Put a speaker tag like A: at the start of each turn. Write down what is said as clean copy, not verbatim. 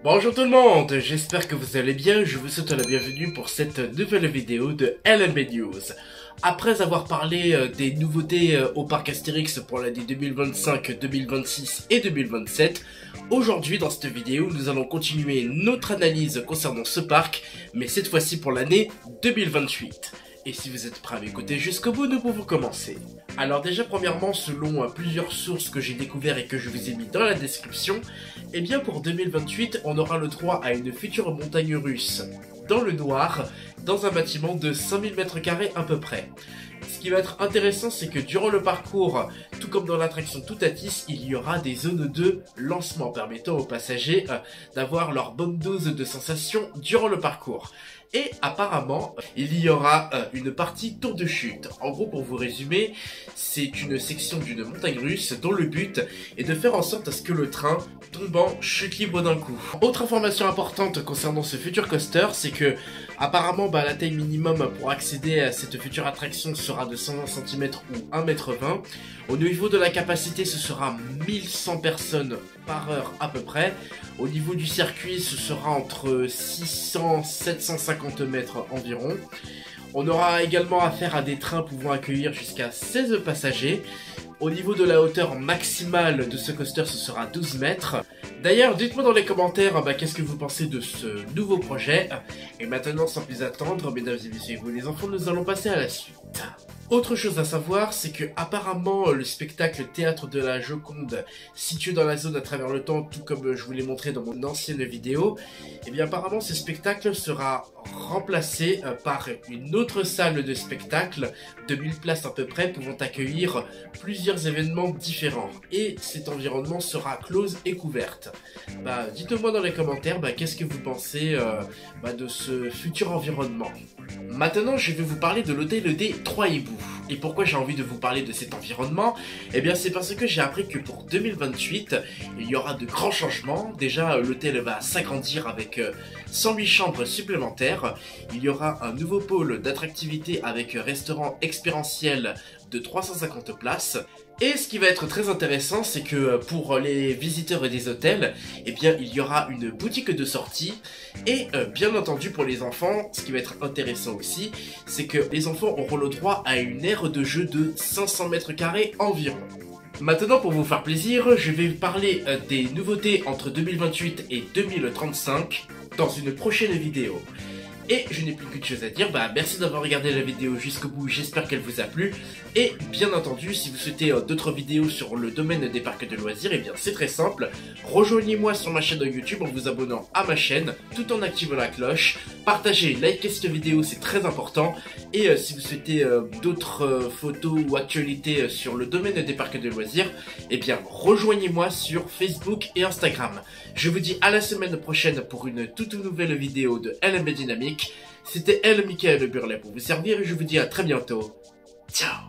A: Bonjour tout le monde, j'espère que vous allez bien, je vous souhaite la bienvenue pour cette nouvelle vidéo de LMB News. Après avoir parlé des nouveautés au parc Astérix pour l'année 2025, 2026 et 2027, aujourd'hui dans cette vidéo nous allons continuer notre analyse concernant ce parc, mais cette fois-ci pour l'année 2028. Et si vous êtes prêts à m'écouter jusqu'au bout, nous pouvons commencer. Alors déjà premièrement, selon plusieurs sources que j'ai découvertes et que je vous ai mis dans la description, eh bien pour 2028, on aura le droit à une future montagne russe dans le noir, dans un bâtiment de 5000 m² à peu près. Ce qui va être intéressant, c'est que durant le parcours, tout comme dans l'attraction Toutatis, il y aura des zones de lancement permettant aux passagers d'avoir leur bonne dose de sensations durant le parcours. Et apparemment, il y aura une partie tour de chute. En gros, pour vous résumer, c'est une section d'une montagne russe dont le but est de faire en sorte à ce que le train tombe en chute libre d'un coup. Autre information importante concernant ce futur coaster, c'est que apparemment la taille minimum pour accéder à cette future attraction sera de 120 cm ou 1,20 m. Au niveau de la capacité, ce sera 1100 personnes par heure à peu près. Au niveau du circuit, ce sera entre 600 et 750 mètres environ. On aura également affaire à des trains pouvant accueillir jusqu'à 16 passagers. Au niveau de la hauteur maximale de ce coaster, ce sera 12 mètres. D'ailleurs, dites-moi dans les commentaires qu'est-ce que vous pensez de ce nouveau projet. Et maintenant, sans plus attendre, mesdames et messieurs, vous les enfants, nous allons passer à la suite. Autre chose à savoir, c'est que apparemment le spectacle Théâtre de la Joconde, situé dans la zone à travers le temps, tout comme je vous l'ai montré dans mon ancienne vidéo, eh bien apparemment ce spectacle sera remplacé par une autre salle de spectacle de 1000 places à peu près, pouvant accueillir plusieurs événements différents. Et cet environnement sera close et couverte. Dites-moi dans les commentaires qu'est-ce que vous pensez de ce futur environnement. Maintenant, je vais vous parler de l'hôtel des Trois Hiboux. Et pourquoi j'ai envie de vous parler de cet environnement? Eh bien, c'est parce que j'ai appris que pour 2028, il y aura de grands changements. Déjà, l'hôtel va s'agrandir avec 108 chambres supplémentaires. Il y aura un nouveau pôle d'attractivité avec restaurant expérientiel de 350 places. Et ce qui va être très intéressant, c'est que pour les visiteurs des hôtels, eh bien, il y aura une boutique de sortie. Et bien entendu pour les enfants, ce qui va être intéressant aussi, c'est que les enfants auront le droit à une aire de jeu de 500 m² environ. Maintenant, pour vous faire plaisir, je vais vous parler des nouveautés entre 2028 et 2035 dans une prochaine vidéo. Et je n'ai plus qu'une chose à dire, merci d'avoir regardé la vidéo jusqu'au bout, j'espère qu'elle vous a plu. Et bien entendu, si vous souhaitez d'autres vidéos sur le domaine des parcs de loisirs, eh bien c'est très simple. Rejoignez-moi sur ma chaîne de YouTube en vous abonnant à ma chaîne, tout en activant la cloche. Partagez, likez cette vidéo, c'est très important. Et si vous souhaitez d'autres photos ou actualités sur le domaine des parcs de loisirs, eh bien rejoignez-moi sur Facebook et Instagram. Je vous dis à la semaine prochaine pour une toute nouvelle vidéo de LMB Dynamique. C'était Michael Burlet pour vous servir et je vous dis à très bientôt. Ciao.